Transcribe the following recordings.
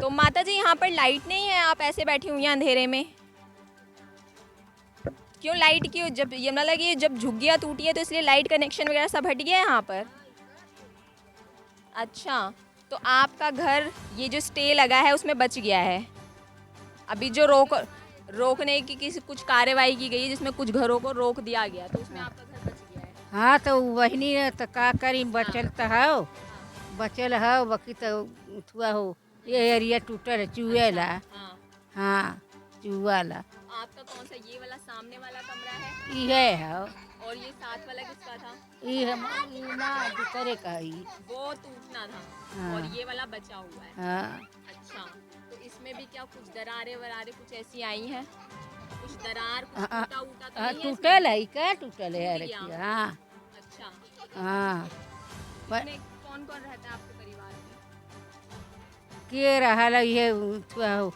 तो माता जी यहाँ पर लाइट नहीं है, आप ऐसे बैठी हुई हैं अंधेरे में? क्यों लाइट क्यों? जब ये मतलब कि जब झुग्गियाँ टूटी है तो इसलिए लाइट कनेक्शन वगैरह सब हट गया है यहाँ पर? अच्छा, तो आपका घर ये जो स्टे लगा है उसमें बच गया है। अभी जो रोकने की किसी कुछ कार्यवाही की गई है जिसमें कुछ घरों को रोक दिया गया, तो उसमें आपका घर बच गया है। हाँ तो वही ने तो का करी बचल तो हो, हाँ। बचल हो बाकी तो थुआ हो ये एरिया टूटल है चूहेला। हाँ। हाँ चूहेला आपका कौन सा, ये वाला सामने वाला कमरा है? ये हो और ये साथ वाला किसका था? ये हम ये ना दूसरे का ही। वो टूटना था। हाँ। और ये वाला बचा हुआ है। हाँ अच्छा, तो इसमें भी क्या कुछ दरारें वरारें कुछ ऐसी आई हैं? कुछ दरार, कुछ हाँ, टूटा ऊटा तो हाँ नहीं है टूटल इसमें? है क्या टूटल है टूट गया। हाँ अच्छा, हाँ इसमें कौन कौन रहता है आपके परिवार में? के रहा ये थुआ हो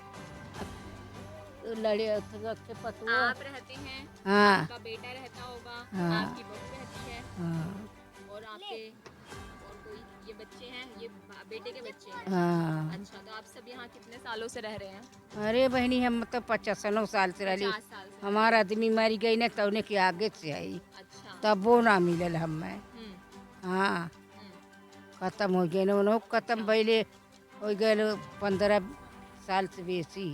लड़े के पतुआ। आप रहते हैं, हाँ आपका बेटा रहता होगा, हाँ आपकी बहू रहती है, हाँ और आपके और कोई ये बच्चे हैं, ये बेटे के बच्चे हैं। हाँ। अच्छा, तो आप सब यहाँ कितने सालों से रह रहे हैं? अरे बहनी हम तो 50 साल से रही। 50 साल से। हमारा आदमी मरी गई ना तौने के आगे से आई अच्छा। तब वो ना मिलल हमें। हाँ हम्म। खत्म हो गए ना खत्म भैले हो गए 15 साल से बेसी।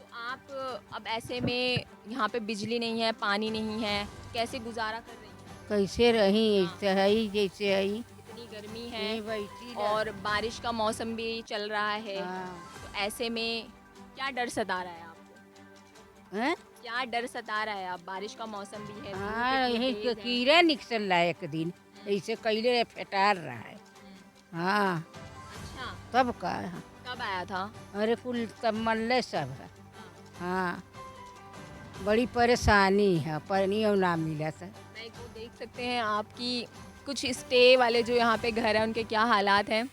तो आप अब ऐसे में यहाँ पे बिजली नहीं है, पानी नहीं है, कैसे गुजारा कर रही हैं? कैसे रही ऐसे है जैसे है इतनी गर्मी है बैठी और बारिश का मौसम भी चल रहा है, हाँ। तो ऐसे में क्या डर सता रहा है आपको? हैं? क्या डर सता रहा है? अब बारिश का मौसम भी है, धूप हाँ इतनी यही तेज है। कीड़ा निकल रहा है एक दिन ऐसे कैले फेटार रहा है। हाँ अच्छा, तब का कब आया था? अरे कुल तब मल्ले सब है। हाँ बड़ी परेशानी है पानी और ना मिला था। मैं को देख सकते हैं आपकी कुछ स्टे वाले जो यहाँ पे घर हैं उनके क्या हालात हैं।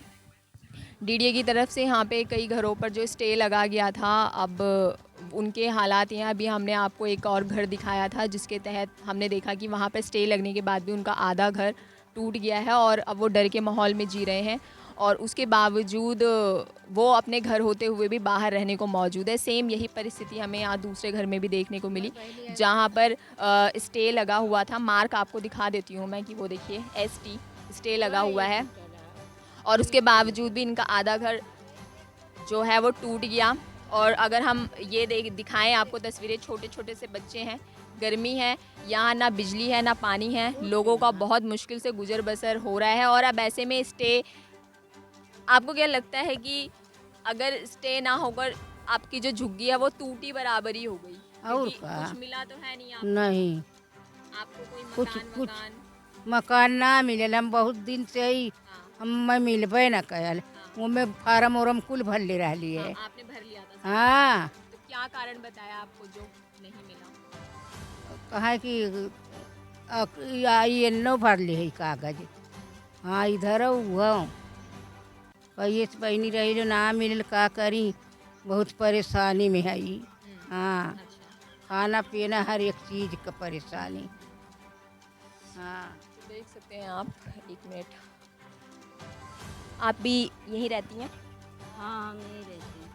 डीडीए की तरफ से यहाँ पे कई घरों पर जो स्टे लगा गया था, अब उनके हालात हैं। अभी हमने आपको एक और घर दिखाया था जिसके तहत हमने देखा कि वहाँ पे स्टे लगने के बाद भी उनका आधा घर टूट गया है और अब वो डर के माहौल में जी रहे हैं और उसके बावजूद वो अपने घर होते हुए भी बाहर रहने को मौजूद है। सेम यही परिस्थिति हमें यहाँ दूसरे घर में भी देखने को मिली जहाँ पर स्टे लगा हुआ था। मार्क आपको दिखा देती हूँ मैं कि वो देखिए ST स्टे लगा हुआ है और उसके बावजूद भी इनका आधा घर जो है वो टूट गया। और अगर हम ये दिखाएं आपको तस्वीरें, छोटे छोटे से बच्चे हैं, गर्मी है, यहाँ ना बिजली है ना पानी है, लोगों का बहुत मुश्किल से गुजर बसर हो रहा है। और अब ऐसे में स्टे, आपको क्या लगता है कि अगर स्टे ना होकर आपकी जो झुग्गी है वो टूटी बराबर ही हो गई? और क्योंकि का कुछ मिला तो है नहीं आपको, नहीं आपको कोई कुछ मकान कुछ वकान? मकान ना मिलल हम बहुत दिन से ही हाँ, हम मिलबे न कयल हाँ, वो में फार्म उरम कुल भर ले रही हाँ, है। आपने भर लिया था सब? हाँ तो क्या कारण बताया आपको जो नहीं मिला? कहा कि एनो भर ले है कागज। हाँ इधर हुआ कहिए से बहनी रही जो ना मिलल का करी बहुत परेशानी में है ई। हाँ अच्छा, खाना पीना हर एक चीज़ का परेशानी। हाँ तो देख सकते हैं आप, एक मिनट, आप भी यहीं रहती हैं? हाँ हम यहीं रहते हैं।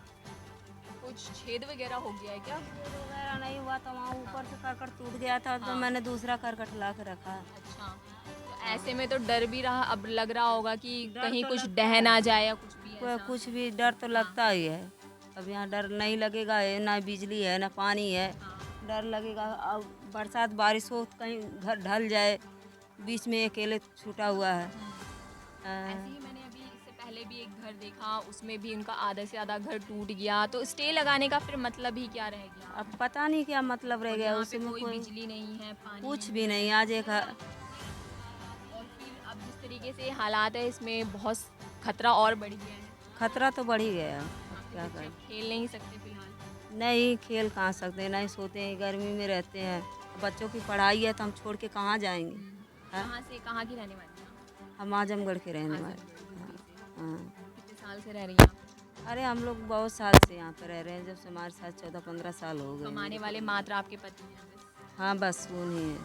कुछ छेद वगैरह हो गया है क्या? छेद वगैरह नहीं हुआ तो वहाँ ऊपर से करकट टूट गया था तो हाँ। मैंने दूसरा करकट ला के रखा है। अच्छा, तो ऐसे में तो डर भी रहा, अब लग रहा होगा कि डर कहीं तो कुछ लगता ढह है। ना जाए या कुछ भी कोई ऐसा। कुछ भी डर तो लगता ही है। अब यहाँ डर नहीं लगेगा है, ना बिजली है ना पानी है, हाँ। डर लगेगा। अब बरसात बारिश हो तो कहीं घर ढल जाए, बीच में अकेले छूटा हुआ है। ऐसे ही मैंने अभी इससे पहले भी एक घर देखा, उसमें भी उनका आधा से आधा घर टूट गया। तो स्टे लगाने का फिर मतलब ही क्या रह गया? अब पता नहीं क्या मतलब रह और गया यहाँ पे उसमें, कोई कोई बिजली नहीं है, पानी कुछ नहीं भी है। नहीं। आज एक और फिर अब जिस तरीके से हालात है इसमें बहुत खतरा और बढ़ गया है। खतरा तो बढ़ ही गया। अब आपके क्या बच्चे करें, अब खेल नहीं सकते फिलहाल। नहीं खेल कहाँ सकते, नहीं सोते हैं, गर्मी में रहते हैं। बच्चों की पढ़ाई है तो हम छोड़ के कहाँ जाएंगे। हाँ? कहाँ से, कहाँ की रहने वाली हैं आप? हम आजमगढ़ के रहने वाले। आजमगढ़, यूपी से। हाँ कितने साल से रह रही हैं आप? अरे हम लोग बहुत साल से यहाँ पर रह रहे हैं, जब से हमारे साथ 14-15 साल हो गए। कमाने वाले मात्र आपके पति हैं बस? हाँ बस उन्हीं है।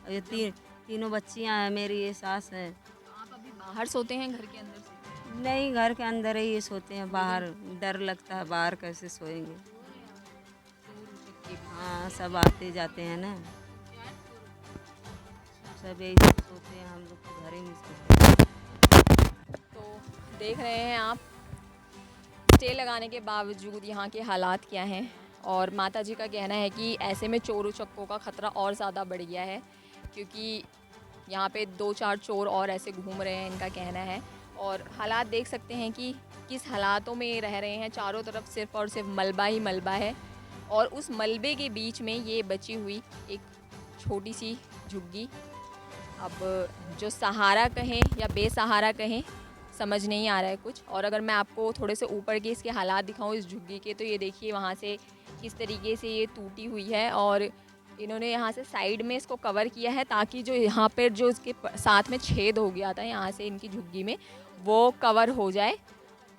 अब ये तीनों बच्चियाँ हैं मेरी, ये सास है। तो आप अभी बाहर सोते हैं घर के अंदर से? नहीं, घर के अंदर ही सोते हैं, बाहर डर लगता है, बाहर कैसे सोएंगे। हाँ, सब आते जाते हैं ना, सब यही सब सोते हैं, हम लोग तो घर ही में सोते हैं। तो देख रहे हैं आप स्टे लगाने के बावजूद यहाँ के हालात क्या हैं। और माता जी का कहना है कि ऐसे में चोर उचक्कों का ख़तरा और ज़्यादा बढ़ गया है, क्योंकि यहाँ पे 2-4 चोर और ऐसे घूम रहे हैं, इनका कहना है। और हालात देख सकते हैं कि किस हालातों में ये रह रहे हैं। चारों तरफ सिर्फ़ और सिर्फ मलबा ही मलबा है, और उस मलबे के बीच में ये बची हुई एक छोटी सी झुग्गी। अब जो सहारा कहें या बेसहारा कहें, समझ नहीं आ रहा है कुछ। और अगर मैं आपको थोड़े से ऊपर के इसके हालात दिखाऊं इस झुग्गी के, तो ये देखिए वहाँ से किस तरीके से ये टूटी हुई है, और इन्होंने यहाँ से साइड में इसको कवर किया है ताकि जो यहाँ पर जो इसके साथ में छेद हो गया था यहाँ से इनकी झुग्गी में, वो कवर हो जाए।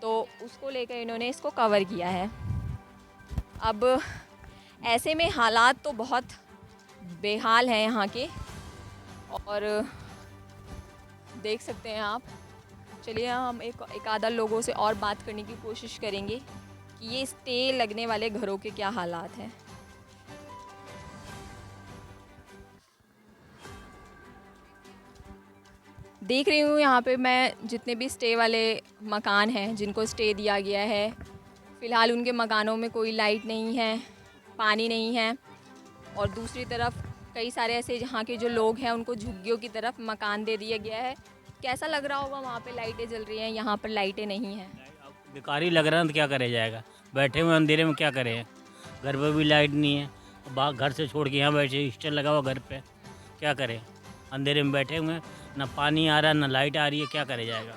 तो उसको लेकर इन्होंने इसको कवर किया है। अब ऐसे में हालात तो बहुत बेहाल हैं यहाँ के, और देख सकते हैं आप। चलिए हम एक आधा लोगों से और बात करने की कोशिश करेंगे कि ये स्टे लगने वाले घरों के क्या हालात हैं। देख रही हूँ यहाँ पे मैं जितने भी स्टे वाले मकान हैं जिनको स्टे दिया गया है, फ़िलहाल उनके मकानों में कोई लाइट नहीं है, पानी नहीं है, और दूसरी तरफ कई सारे ऐसे जहाँ के जो लोग हैं उनको झुग्गियों की तरफ मकान दे दिया गया है। कैसा लग रहा होगा, वहाँ पे लाइटें जल रही हैं, यहाँ पर लाइटें नहीं हैं। बेकार ही लग रहा है, तो क्या करे जाएगा, बैठे हुए अंधेरे में क्या करें, घर पर भी लाइट नहीं है, बाहर घर से छोड़ के यहाँ बैठे, स्टैंड लगा हुआ घर पे, क्या करें, अंधेरे में बैठे हुए हैं, ना पानी आ रहा है ना लाइट आ रही है, क्या करे जाएगा।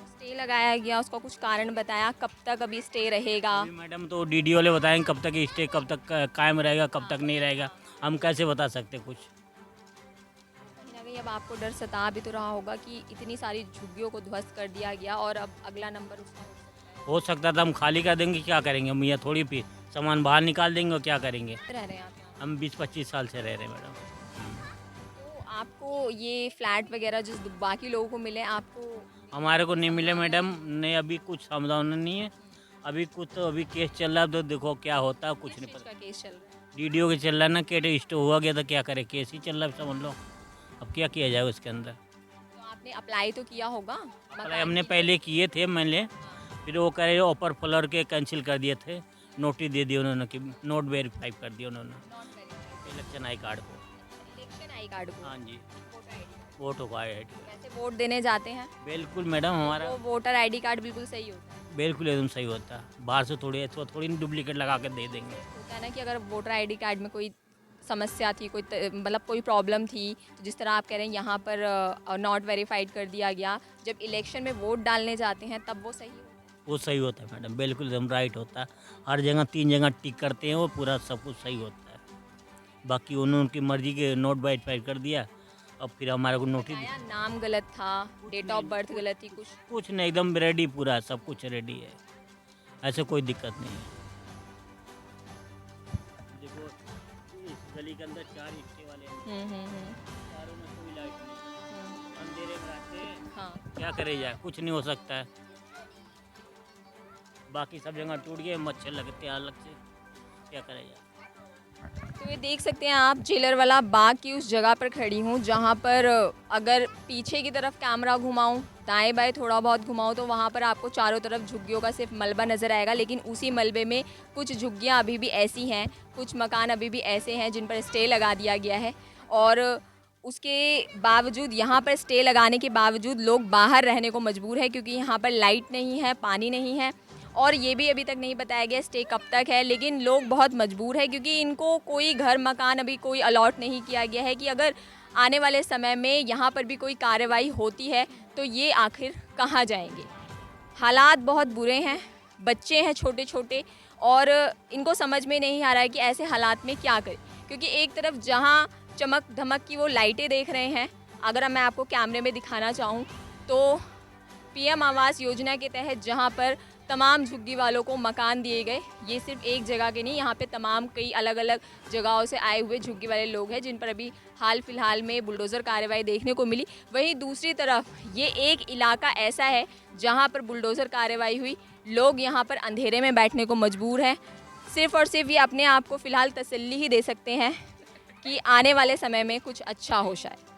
स्टे लगाया गया उसका कुछ कारण बताया, कब तक अभी स्टे रहेगा? अभी मैडम तो डीडी वाले बताएंगे कब तक स्टे, कब तक कायम रहेगा, कब तक नहीं रहेगा, हम कैसे बता सकते कुछ। कहीं ना कहीं अब आपको डर सता भी तो रहा होगा कि इतनी सारी झुग्गियों को ध्वस्त कर दिया गया, और अब अगला नंबर उसका हो सकता था हम खाली कर देंगे, क्या करेंगे, हम यहाँ थोड़ी भी सामान बाहर निकाल देंगे और क्या करेंगे। रह रहे हैं आप यहाँ। हम 20-25 साल से रह रहे हैं मैडम। तो आपको ये फ्लैट वगैरह जो बाकी लोगों को मिले, आपको हमारे को नहीं मिले मैडम, नहीं अभी कुछ समाधान नहीं है, अभी कुछ तो अभी केस चल रहा है, तो देखो क्या होता है, कुछ किस नहीं चीज़ पता। का केस चल रहा है? डीडीओ के चल रहा है ना, केट स्टो हुआ गया, तो क्या करे, केस ही चल रहा है, समझ लो, अब क्या किया जाए उसके अंदर। तो आपने अप्लाई तो किया होगा अप्लाई हमने पहले किए थे मैंने, फिर वो कह रहे ऊपर फ्लोर के कैंसिल कर दिए थे, नोटिस दे दिए उन्होंने कि नोट वेरीफाई कर दिया उन्होंने इलेक्शन आई कार्ड को। इलेक्शन आई कार्ड को, हाँ जी, वोटर आईडी कार्ड। वोट हुआ है। वैसे वोट देने जाते हैं बिल्कुल मैडम, हमारा तो वोटर आईडी कार्ड बिल्कुल सही होता है। बिल्कुल एकदम सही होता है, बाहर से थोड़ी डुप्लीकेट लगा कर दे देंगे। होता है ना कि अगर वोटर आईडी कार्ड में कोई समस्या थी, कोई मतलब कोई प्रॉब्लम थी, तो जिस तरह आप कह रहे हैं यहाँ पर नॉट वेरीफाइड कर दिया गया, जब इलेक्शन में वोट डालने जाते हैं तब वो सही होता है। वो सही होता है मैडम, बिल्कुल एकदम राइट होता है, हर जगह 3 जगह टिक करते हैं, वो पूरा सब कुछ सही होता है। बाकी उन्होंने उनकी मर्जी के नोट वेरीफाई कर दिया, अब फिर हमारे को नोटिस बताया नाम गलत था, डेट ऑफ बर्थ गलत थी, कुछ नहीं, एकदम रेडी, पूरा सब कुछ रेडी है, ऐसे कोई दिक्कत नहीं है। देखो इस गली के अंदर 4 स्टे वाले हैं, चारों में कोई लाइट नहीं, अंधेरे में रहते हैं, हाँ। क्या करे जाए, कुछ नहीं हो सकता है। बाकी सब जगह टूट गए, मच्छर लगते हैं अलग से, क्या करे जाए। तो ये देख सकते हैं आप, जेलर वाला बाग की उस जगह पर खड़ी हूँ जहाँ पर अगर पीछे की तरफ कैमरा घुमाऊँ, दाएं बाएं थोड़ा बहुत घुमाऊँ, तो वहाँ पर आपको चारों तरफ झुग्गियों का सिर्फ मलबा नज़र आएगा। लेकिन उसी मलबे में कुछ झुग्गियाँ अभी भी ऐसी हैं, कुछ मकान अभी भी ऐसे हैं जिन पर स्टे लगा दिया गया है, और उसके बावजूद, यहाँ पर स्टे लगाने के बावजूद लोग बाहर रहने को मजबूर है, क्योंकि यहाँ पर लाइट नहीं है, पानी नहीं है, और ये भी अभी तक नहीं बताया गया स्टे कब तक है। लेकिन लोग बहुत मजबूर है, क्योंकि इनको कोई घर मकान अभी कोई अलॉट नहीं किया गया है कि अगर आने वाले समय में यहाँ पर भी कोई कार्रवाई होती है तो ये आखिर कहाँ जाएंगे। हालात बहुत बुरे हैं, बच्चे हैं छोटे छोटे, और इनको समझ में नहीं आ रहा है कि ऐसे हालात में क्या करें, क्योंकि एक तरफ जहाँ चमक धमक की वो लाइटें देख रहे हैं, अगर मैं आपको कैमरे में दिखाना चाहूँ तो पीएम आवास योजना के तहत जहाँ पर तमाम झुग्गी वालों को मकान दिए गए। ये सिर्फ एक जगह के नहीं, यहाँ पे तमाम कई अलग अलग जगहों से आए हुए झुग्गी वाले लोग हैं जिन पर अभी हाल फिलहाल में बुलडोज़र कार्रवाई देखने को मिली। वहीं दूसरी तरफ ये एक इलाका ऐसा है जहाँ पर बुलडोज़र कार्रवाई हुई, लोग यहाँ पर अंधेरे में बैठने को मजबूर हैं। सिर्फ और सिर्फ ये अपने आप को फ़िलहाल तसल्ली ही दे सकते हैं कि आने वाले समय में कुछ अच्छा हो शायद।